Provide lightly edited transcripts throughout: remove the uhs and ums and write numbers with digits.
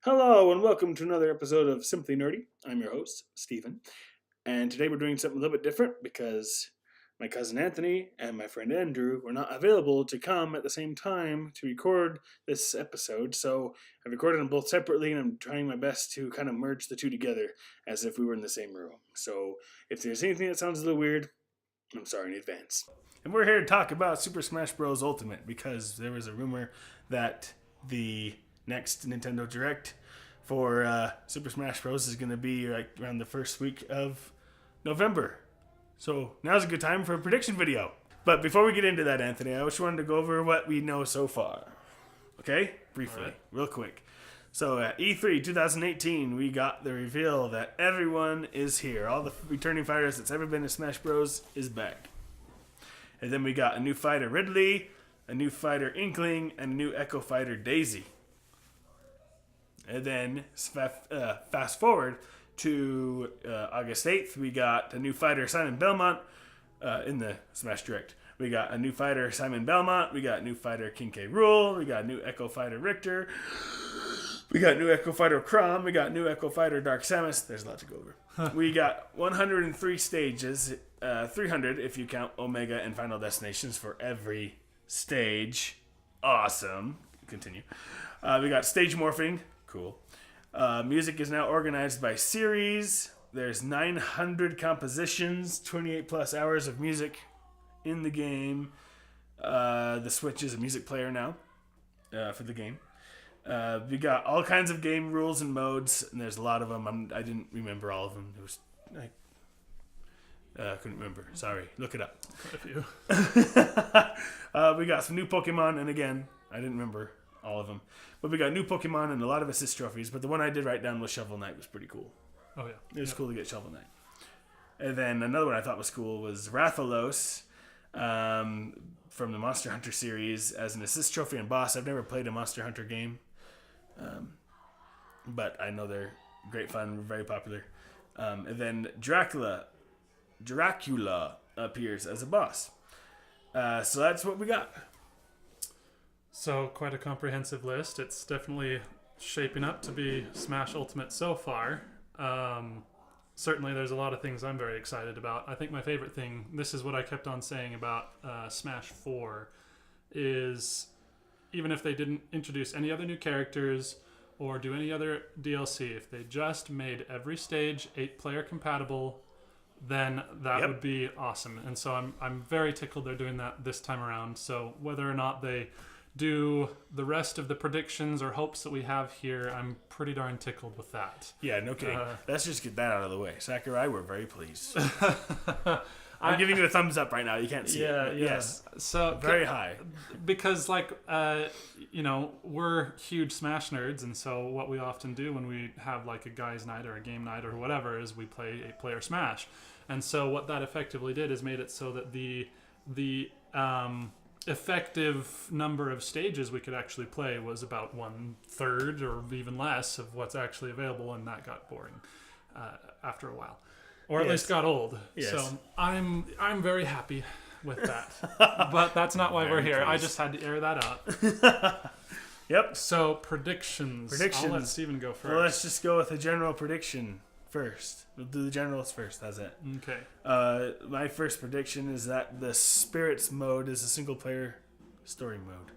Hello, and welcome to another episode of Simply Nerdy. I'm your host, Stephen, and today we're doing something a little bit different because my cousin Anthony and my friend Andrew were not available to come at the same time to record this episode. So I recorded them both separately, and I'm trying my best to kind of merge the two together as if we were in the same room. So if there's anything that sounds a little weird, I'm sorry in advance. And we're here to talk about Super Smash Bros. Ultimate because there was a rumor that the next Nintendo Direct for Super Smash Bros. Is going to be like around the first week of November. So now's a good time for a prediction video. But before we get into that, Anthony, I just wanted to go over what we know so far. Okay? Briefly, All right. real quick. So at E3 2018, we got the reveal that everyone is here. All the returning fighters that's ever been in Smash Bros. Is back. And then we got a new fighter Ridley, a new fighter Inkling, and a new Echo fighter Daisy. And then fast forward to August 8th, we got a new fighter Simon Belmont in the Smash Direct. We got a new fighter Simon Belmont. We got a new fighter King K. Rool. We got a new Echo fighter Richter. We got new Echo fighter Chrom. We got new Echo fighter Dark Samus. There's a lot to go over. We got 103 stages, 300 if you count Omega and Final Destinations for every stage. Awesome. Continue. We got stage morphing. Cool. Music is now organized by series. There's 900 compositions, 28 plus hours of music in the game. The Switch is a music player now for the game. We got all kinds of game rules and modes, and there's a lot of them. I didn't remember all of them. I couldn't remember. Sorry. Look it up. We got some new Pokemon, and again, I didn't remember all of them. But we got new Pokemon and a lot of assist trophies, but the one I did write down was Shovel Knight was pretty cool. Oh, yeah. It was cool to get Shovel Knight. And then another one I thought was cool was Rathalos from the Monster Hunter series as an assist trophy and boss. I've never played a Monster Hunter game, but I know they're great fun, very popular. And then Dracula appears as a boss. So that's what we got. So, quite a comprehensive list. It's definitely shaping up to be Smash Ultimate so far. Certainly, there's a lot of things I'm very excited about. I think my favorite thing, this is what I kept on saying about Smash 4, is even if they didn't introduce any other new characters or do any other DLC, if they just made every stage 8-player compatible, then that would be awesome. And so I'm very tickled they're doing that this time around. So whether or not they do the rest of the predictions or hopes that we have here, I'm pretty darn tickled with that. Yeah, no kidding. Let's just get that out of the way. Sakurai, we're very pleased. I'm giving you a thumbs up right now. You can't see it. Yeah. Yes. So very high. Because we're huge Smash nerds, and so what we often do when we have like a guys' night or a game night or whatever is we play 8-player Smash. And so what that effectively did is made it so that the effective number of stages we could actually play was about 1/3 or even less of what's actually available, and that got boring after a while, or at least got old. Yes. So I'm very happy with that, but that's not why we're here. I just had to air that out. Yep. So predictions. I'll let Steven go first. Well, let's just go with a general prediction first. We'll do the generals first. How's that? Okay. My first prediction is that the Spirits mode is a single-player story mode.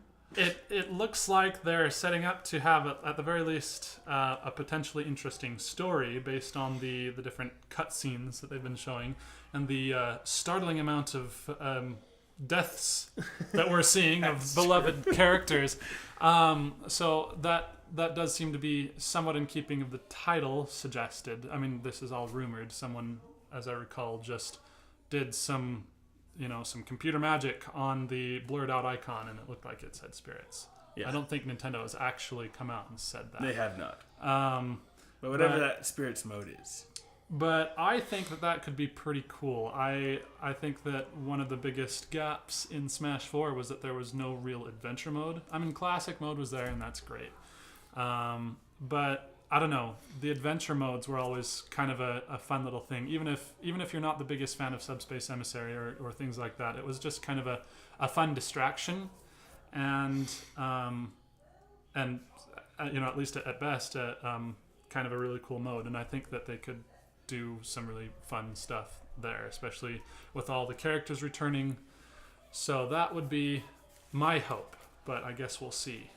It looks like they're setting up to have, at the very least, a potentially interesting story based on the different cutscenes that they've been showing and the startling amount of deaths that we're seeing of beloved characters. So that does seem to be somewhat in keeping of the title suggested. I mean, this is all rumored. Someone, as I recall, just did some computer magic on the blurred out icon, and it looked like it said Spirits. Yeah. I don't think Nintendo has actually come out and said that. They have not. But whatever that Spirits mode is. But I think that could be pretty cool. I think that one of the biggest gaps in Smash 4 was that there was no real adventure mode. I mean, classic mode was there, and that's great. But I don't know. The adventure modes were always kind of a fun little thing. Even if you're not the biggest fan of Subspace Emissary or things like that, it was just kind of a fun distraction. And at least at best, kind of a really cool mode. And I think that they could do some really fun stuff there, especially with all the characters returning. So that would be my hope, but I guess we'll see.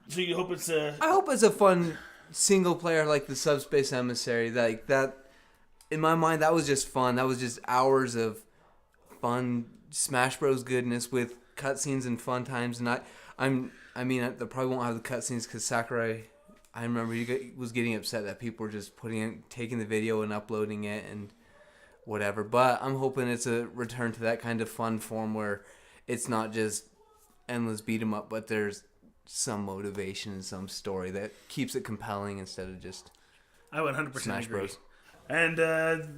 So you hope it's a... I hope it's a fun single player like the Subspace Emissary. Like that, in my mind, that was just fun. That was just hours of fun Smash Bros. Goodness with cutscenes and fun times. And they probably won't have the cutscenes because Sakurai, I remember he was getting upset that people were just taking the video and uploading it and whatever. But I'm hoping it's a return to that kind of fun form where it's not just endless beat 'em up, but there's some motivation and some story that keeps it compelling instead of just I 100% Smash agree. Bros. And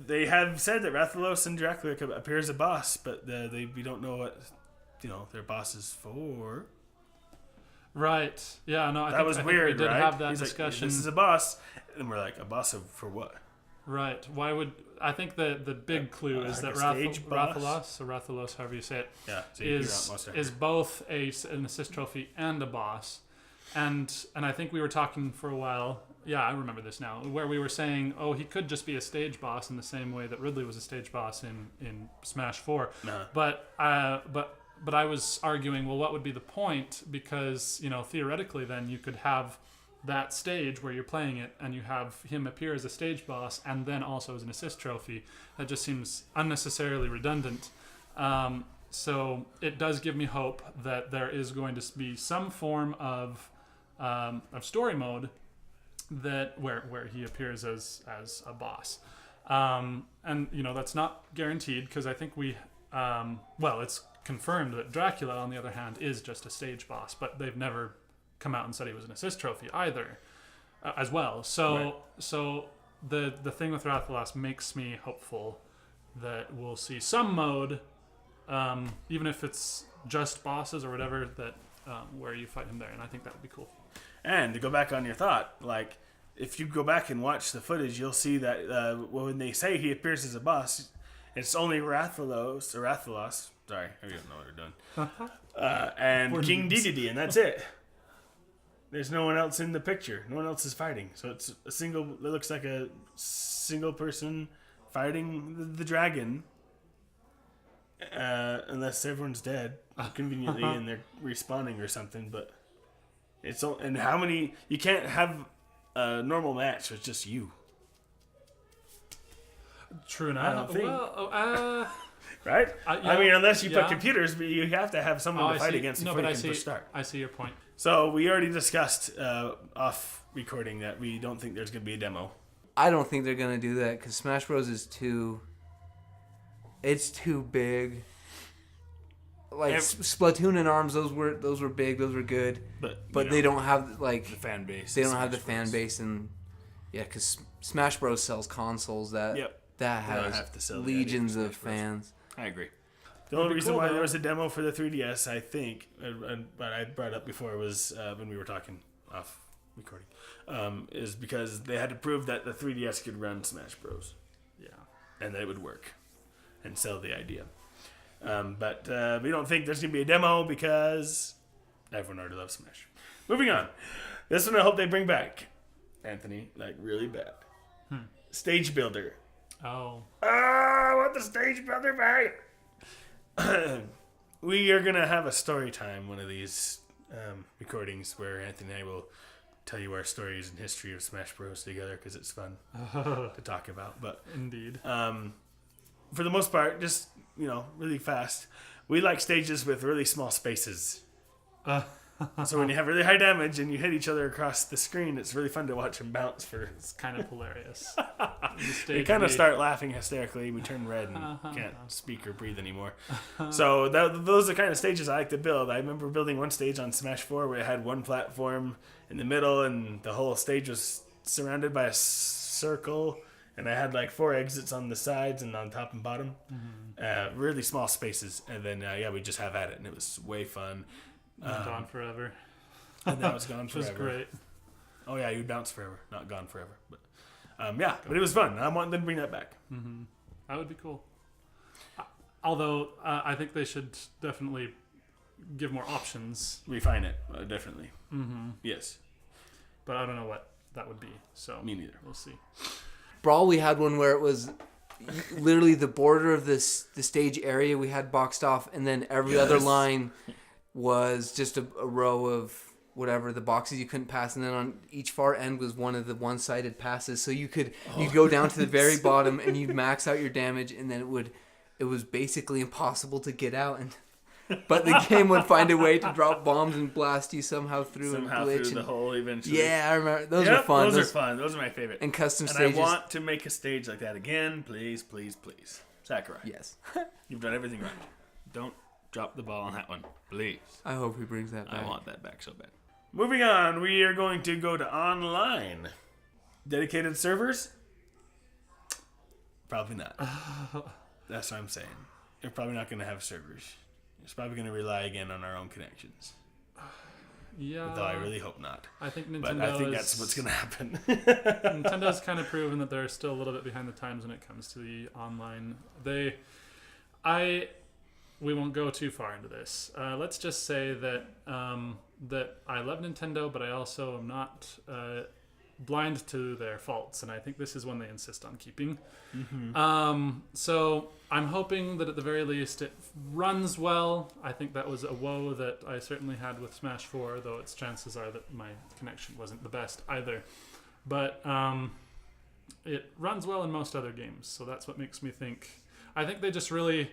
they have said that Rathalos and Dracula appear as a boss, but we don't know what their boss is for. Right. Yeah. No. That was I weird, think we did right? have that He's discussion. Like, this is a boss, and we're like, a boss for what? Right. Why would I think the big clue is that like a stage boss? Rathalos, however you say it, Yeah. So you're not Monster Hunter. is both an assist trophy and a boss. And I think we were talking for a while. Yeah, I remember this now. Where we were saying, oh, he could just be a stage boss in the same way that Ridley was a stage boss in Smash 4. Nah. But I was arguing, well, what would be the point? Because theoretically, then you could have that stage where you're playing it, and you have him appear as a stage boss, and then also as an assist trophy. That just seems unnecessarily redundant. So it does give me hope that there is going to be some form of story mode that where he appears as a boss, and that's not guaranteed because I think it's confirmed that Dracula, on the other hand, is just a stage boss, but they've never come out and said he was an assist trophy either, as well. So Right. So the thing with Rathalos makes me hopeful that we'll see some mode, even if it's just bosses or whatever, that where you fight him there, and I think that would be cool. And to go back on your thought, like, if you go back and watch the footage, you'll see that when they say he appears as a boss, it's only Rathalos. Sorry, I don't know what they're doing. And We're King noobs. Dedede, and that's it. There's no one else in the picture. No one else is fighting. So it's it looks like a single person fighting the dragon. Unless everyone's dead conveniently and they're respawning or something, but and how many you can't have a normal match with just you, True I enough. don't think. Well, right? yeah, I mean, unless you put yeah. computers, but you have to have someone to I fight see. against No, before but you I can see. push start. I see your point. So we already discussed off recording that we don't think there's going to be a demo. I don't think they're gonna do that because Smash Bros is too big. Like Splatoon and ARMS, those were big, those were good, but they don't have the like fan base. they don't have the fan base, and because Smash Bros sells consoles that Yep. that They don't has have to sell the legions idea of for Smash Bros. fans. I agree. The only reason cool, why though. there was a demo for the 3DS, I think, but I brought up before was when we were talking off recording, is because they had to prove that the 3DS could run Smash Bros. Yeah. And that it would work and sell the idea. But we don't think there's going to be a demo because everyone already loves Smash. Moving on. This one I hope they bring back, Anthony, like really bad. Stage Builder. Oh. I want the Stage Builder back. We are going to have a story time, one of these recordings where Anthony and I will tell you our stories and history of Smash Bros. Together because it's fun to talk about. But Indeed. for the most part, just, really fast. We like stages with really small spaces. So when you have really high damage and you hit each other across the screen, it's really fun to watch them bounce for... It's kind of hilarious. We kind of start laughing hysterically. We turn red and can't speak or breathe anymore. So those are the kind of stages I like to build. I remember building one stage on Smash 4 where it had one platform in the middle and the whole stage was surrounded by a circle. And I had like 4 exits on the sides and on top and bottom. Really small spaces. And then, we just have at it. And it was way fun. Gone forever. And now it's gone Which was forever. great. Oh, yeah, you'd bounce forever. Not gone forever. But but it was fun. I want them to bring that back. That would be cool. Although, I think they should definitely give more options. Refine it, definitely. Yes. but I don't know what that would be. So Me neither. we'll see. Brawl, we had one where it was literally the border of the stage area we had boxed off, and then every other Yes. line was just a row of whatever the boxes you couldn't pass, and then on each far end was one of the one-sided passes, so you'd go down to the very bottom and you'd max out your damage, and then it was basically impossible to get out, but the game would find a way to drop bombs and blast you somehow through Somehow and glitch. through the And, hole eventually. yeah, I remember those Yep, were fun. Those are fun. Those are my favorite. And custom And stages. I want to make a stage like that again. Please, please, please. Sakurai. Yes, You've done everything right. Don't drop the ball on that one. Please. I hope he brings that back. I want that back so bad. Moving on, we are going to go to online. Dedicated servers? Probably not. That's what I'm saying. You're probably not going to have servers. It's probably going to rely again on our own connections. Yeah. Though I really hope not. I think Nintendo But I think that's what's going to happen. Nintendo's kind of proven that they're still a little bit behind the times when it comes to the online. We won't go too far into this. Let's just say that that I love Nintendo, but I also am not blind to their faults, and I think this is one they insist on keeping. So I'm hoping that at the very least it runs well. I think that was a woe that I certainly had with Smash 4, though its chances are that my connection wasn't the best either. But it runs well in most other games, so that's what makes me think. I think they just really...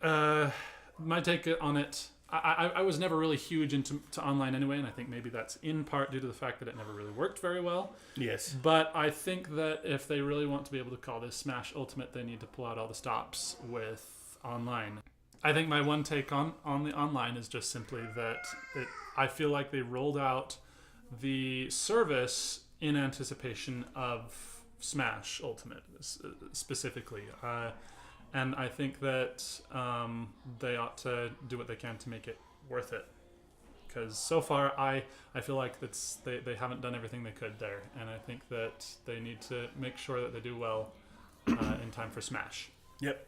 my take on it... I was never really huge into online anyway, and I think maybe that's in part due to the fact that it never really worked very well. Yes. But I think that if they really want to be able to call this Smash Ultimate, they need to pull out all the stops with online. I think my one take on the online is just simply that I feel like they rolled out the service in anticipation of Smash Ultimate specifically. And I think that they ought to do what they can to make it worth it. Because so far, I feel like they haven't done everything they could there. And I think that they need to make sure that they do well in time for Smash. Yep.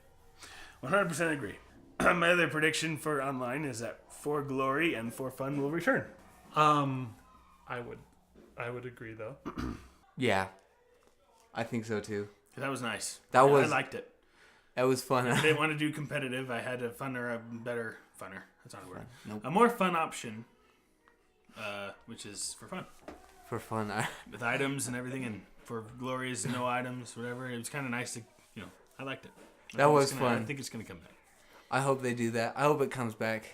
100% agree. My other prediction for online is that For Glory and For Fun will return. I would agree, though. Yeah, I think so too. That was nice. I I liked it. That was fun. If I didn't want to do competitive, I had a better funner. That's not a word. Nope. A more fun option, which is for fun. For fun. With items and everything, and For Glories, no items, whatever. It was kind of nice to, I liked it. That was I fun. think it's going to come back. I hope they do that. I hope it comes back.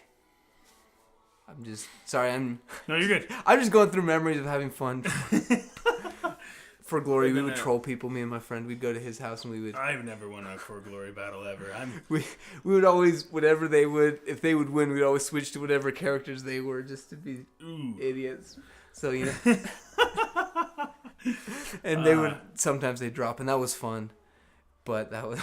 I'm just sorry. No, you're good. I'm just going through memories of having fun. For Glory, we would Then, troll people. Me and my friend, we'd go to his house and we would. I've never won a For Glory battle ever. We would always, whatever they would, if they would win, we'd always switch to whatever characters they were, just to be idiots. So and they would sometimes they drop, and that was fun. But that was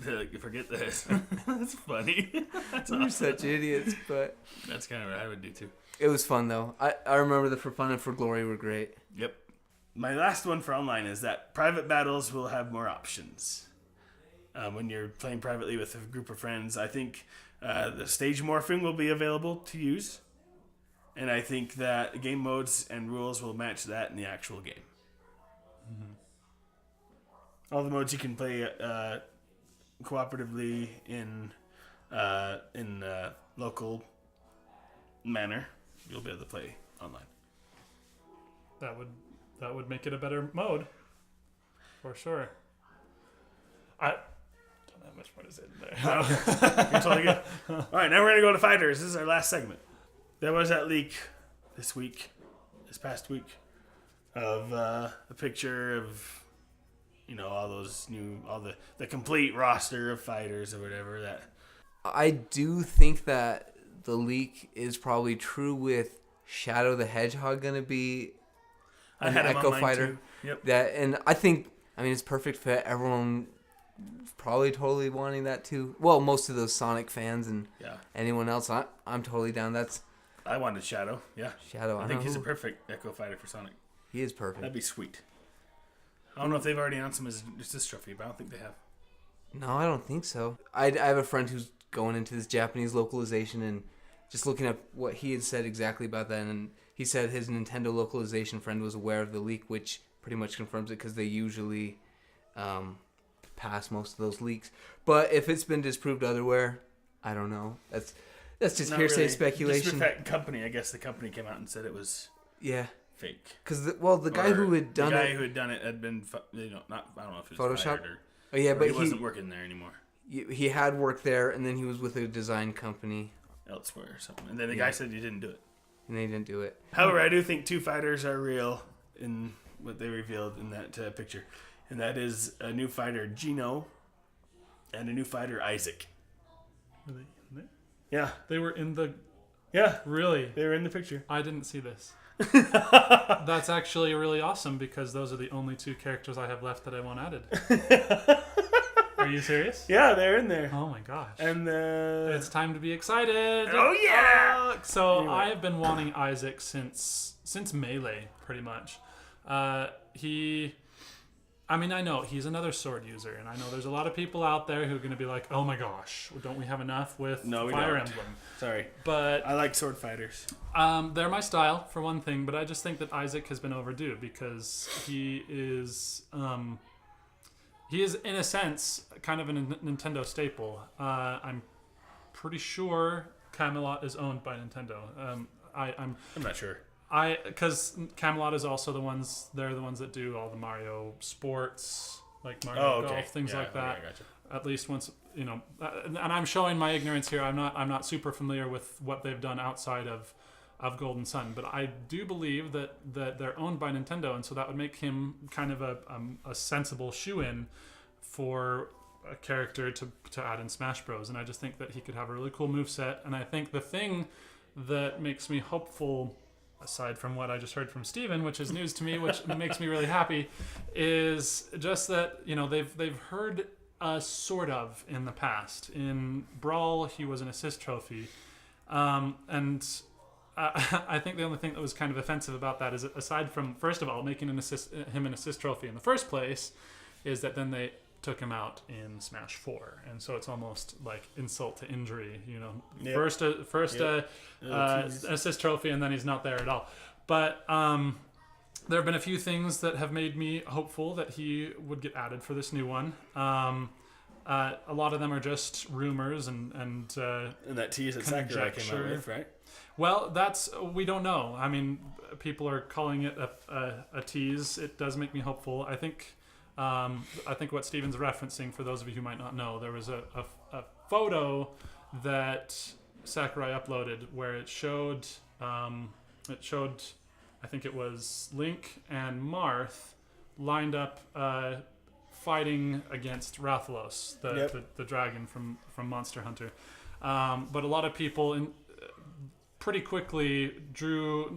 you forget this. That's funny. That's we were such idiots. But That's kind of what I would do too. it was fun though. I remember the For Fun and For Glory were great. Yep. My last one for online is that private battles will have more options. When you're playing privately with a group of friends, I think the stage morphing will be available to use. And I think that game modes and rules will match that in the actual game. Mm-hmm. All the modes you can play cooperatively in local manner, you'll be able to play online. That would make it a better mode, for sure. I don't have much more to say there. You're totally good. All right, now we're gonna go to fighters. This is our last segment. There was that leak this past week, of a picture of all the complete roster of fighters or whatever that. I do think that the leak is probably true with Shadow the Hedgehog going to be an him on Echo mine fighter. too. Yep. And I think, it's perfect fit. Everyone probably totally wanting that too. Well, most of those Sonic fans and anyone else, I'm totally down. That's I wanted Shadow. Yeah. Shadow. I think he's a perfect Echo fighter for Sonic. He is perfect. That'd be sweet. I don't know if they've already announced him as this trophy, but I don't think they have. No, I don't think so. I have a friend who's going into this Japanese localization and just looking up what he had said exactly about that, and he said his Nintendo localization friend was aware of the leak, which pretty much confirms it because they usually pass most of those leaks. But if it's been disproved otherwhere, I don't know. That's just Not hearsay really. speculation. Just with that company, I guess the company came out and said it was Yeah, fake. because the guy who had done the guy it, who had done it had been, not I don't know if it was Photoshop? fired or, oh yeah, or but he wasn't working there anymore, he had worked there, and then he was with a design company, elsewhere or something. And then the Yeah. guy said he didn't do it. and they didn't do it. However, I do think two fighters are real in what they revealed in that picture, and that is a new fighter Gino and a new fighter Isaac. Were they in there? Yeah, They were in the. yeah, Really? they were in the picture. I didn't see this. That's actually really awesome because those are the only two characters I have left that I want added. Are you serious? Yeah, they're in there. Oh my gosh. And It's time to be excited. Oh, yeah! So Anyway. I have been wanting Isaac since Melee, pretty much. I know he's another sword user, and I know there's a lot of people out there who are going to be like, "Oh my gosh, don't we have enough with No, we Fire don't. Emblem?" sorry, But I like sword fighters. they're my style for one thing. But I just think that Isaac has been overdue because he is in a sense kind of a Nintendo staple. I'm pretty sure Camelot is owned by Nintendo. I'm I'm not sure. because Camelot is also they're the ones that do all the Mario sports, like Mario Oh, okay. Golf, things Yeah, like that. okay, I gotcha. At least once, and I'm showing my ignorance here. I'm not super familiar with what they've done outside of Golden Sun, but I do believe that they're owned by Nintendo, and so that would make him kind of a sensible shoe-in for a character to add in Smash Bros. And I just think that he could have a really cool moveset. And I think the thing that makes me hopeful, aside from what I just heard from Steven, which is news to me, which makes me really happy, is just that they've heard us sort of in the past. In Brawl, he was an assist trophy, and I think the only thing that was kind of offensive about that is, aside from first of all making him an assist trophy in the first place, is that then they took him out in Smash 4, and so it's almost like insult to injury. Yep. First assist trophy, and then he's not there at all. But there have been a few things that have made me hopeful that he would get added for this new one. A lot of them are just rumors and And that tease that Sakurai came out Conjecture. with, right? well, we don't know. I mean, people are calling it a tease. It does make me hopeful. I think what Steven's referencing, for those of you who might not know, there was a photo that Sakurai uploaded where it showed I think it was Link and Marth lined up fighting against Rathalos, the dragon from Monster Hunter. But a lot of people pretty quickly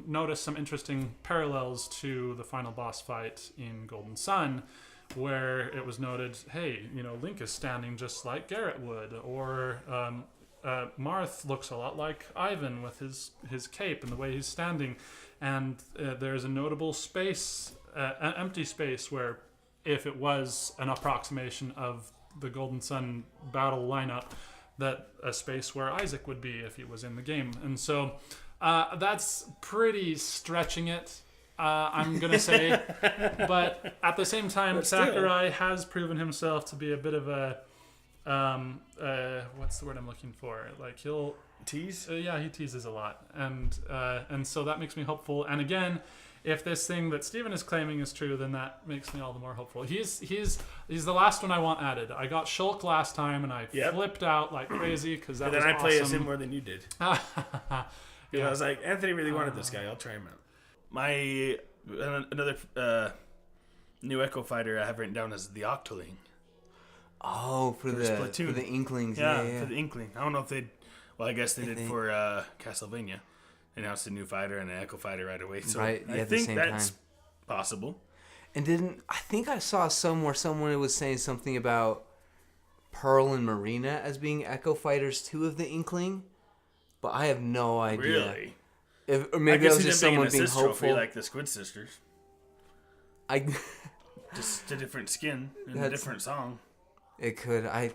noticed some interesting parallels to the final boss fight in Golden Sun, where it was noted, hey, Link is standing just like Garrett would, or Marth looks a lot like Ivan with his cape and the way he's standing, and there's a notable space, an empty space, where if it was an approximation of the Golden Sun battle lineup, that a space where Isaac would be if he was in the game. And so that's pretty stretching it, I'm going to say. But at the same time, But still. Sakurai has proven himself to be a bit of a... what's the word I'm looking for? Like, he'll... Tease? yeah, he teases a lot. And so that makes me hopeful. And again, if this thing that Steven is claiming is true, then that makes me all the more hopeful. He's the last one I want added. I got Shulk last time, and I flipped out like crazy because that And was then I play as awesome. him more than you did. Yeah. I was like, Anthony really wanted this guy. I'll try him out. Another new Echo Fighter I have written down as the Octoling. Oh, for Splatoon. the Inklings. Yeah, Yeah. for the Inkling. I don't know if they'd... Well, I guess they did for Castlevania. They announced a new fighter and an Echo Fighter right away. So Right, I at the think same that's time. possible. And I think I saw somewhere someone was saying something about Pearl and Marina as being Echo Fighters 2 of the Inkling, but I have no idea. Really? Or maybe I that could was see just them being someone an being assist trophy hopeful. like the Squid Sisters. Just a different skin and a That's- different song. It could. I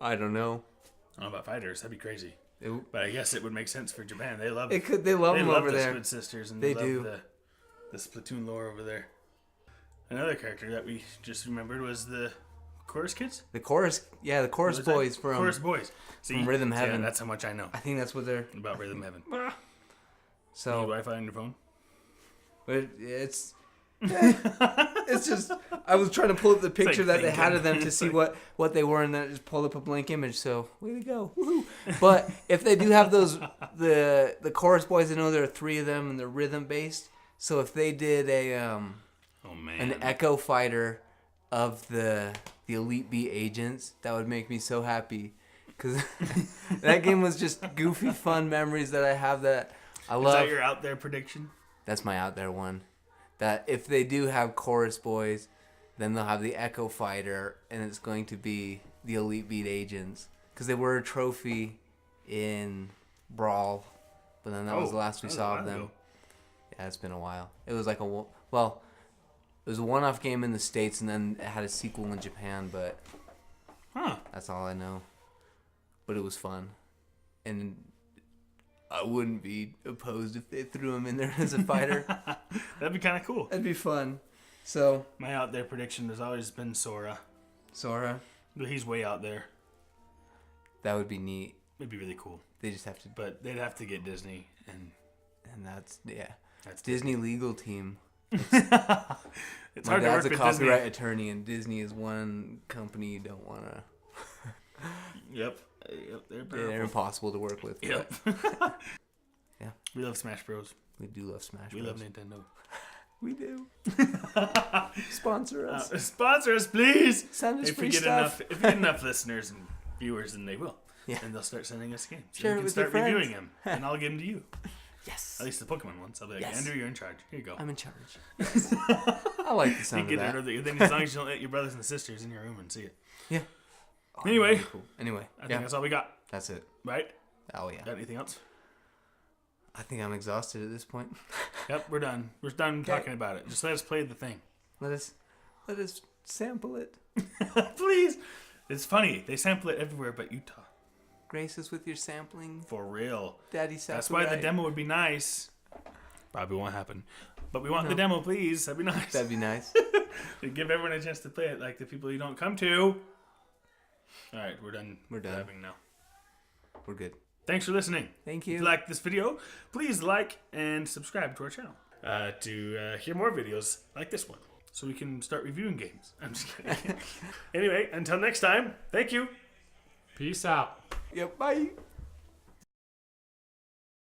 don't know. I don't know about fighters. That'd be crazy. But I guess it would make sense for Japan. They love It could. They love them over the there. Squid Sisters, and They they love do. the Splatoon lore over there. Another character that we just remembered was the Chorus Kids. The chorus, the chorus What was that? boys from. Chorus Boys. See, Rhythm yeah, Heaven. that's how much I know I think that's what they're. about Rhythm Heaven. So Need Wi-Fi on your phone? but it's. It's just I was trying to pull up the picture that they had of them to see what they were, and then it just pulled up a blank image. So way to go! Woohoo! But if they do have those the chorus boys, I know there are 3 of them, and they're rhythm based. So if they did Oh man, an Echo Fighter of the Elite Beat agents, that would make me so happy, because that game was just goofy, fun memories that I have that I is love. that your out there prediction? That's my out there one. That if they do have chorus boys, then they'll have the Echo Fighter, and it's going to be the Elite Beat agents, because they were a trophy in Brawl, but then that was the last we saw of them. Yeah, it's been a while. It was like it was a one-off game in the States, and then it had a sequel in Japan, but that's all I know. But it was fun, and I wouldn't be opposed if they threw him in there as a fighter. That'd be kind of cool. That'd be fun. So My out there prediction has always been Sora, Sora, but he's way out there. that would be neat. It'd be really cool, They just have to, but they'd have to get Disney, and and that's that's Disney legal team. It's My hard to work dad's a with copyright Disney. attorney, and Disney is one company you don't want to. Yep, they're powerful. They're impossible to work with. Yep. but Yeah. We love Smash Bros. we do love Smash We Bros. love Nintendo. We do. Sponsor us. Sponsor us, please. Send us If we free get stuff. enough, if we get enough listeners and viewers, then they will. Yeah. And they'll start sending us games. Share and it we with can your start friends. reviewing them, and I'll give them to you. Yes. At least the Pokemon ones. I'll be like, Yes. Andrew, you're in charge. Here you go. I'm in charge. Yes. I like the You sound get of that. rid of then as long as you don't let your brothers and sisters in your room and see it. Yeah. Anyway. really cool. Anyway, I think that's all we got, that's it. right? Oh yeah. Got anything else? I think I'm exhausted at this point. Yep, we're done. We're done Okay. talking about it. Just let us play the thing. Let us sample it. Please. It's funny. They sample it everywhere but Utah. Grace us with your sampling, For real. Daddy. Sample That's why the right. demo would be nice. Probably won't happen. But we want the demo, please. That'd be nice. That'd be nice. To give everyone a chance to play it, like the people you don't come to. All right, we're done. We're done. Blabbing now. We're good. Thanks for listening. Thank If you you. like this video, please like and subscribe to our channel to hear more videos like this one, so we can start reviewing games. I'm just kidding. Anyway, until next time, thank you. Peace out. Yep. Bye.